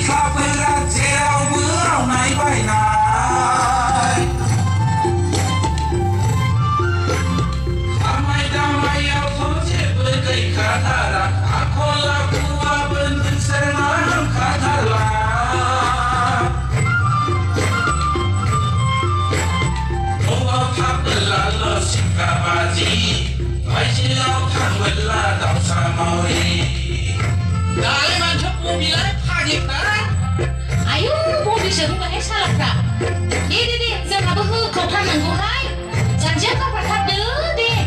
ข้าเพื่อรักเจ้าเมื่อเอาไหนไปไหนทำไมเอาทุกเจ็บเพื่อได้ขาดรักอาคนละกูว่าเป็นเส้นน้ำขาดลาโอ้พับลาลสิกาบาจีไว้เจ้าทั้งเวลาดาวสามาวรีได้มันชอบมูบีไลฟ์พาดิบนะ Ayo, mau bisa buka salah tak? Di, jangan apa kau kan mengguhai. Jangan kau perhati dulu deh.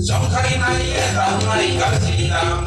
Trong thay này, ngày cả gì làm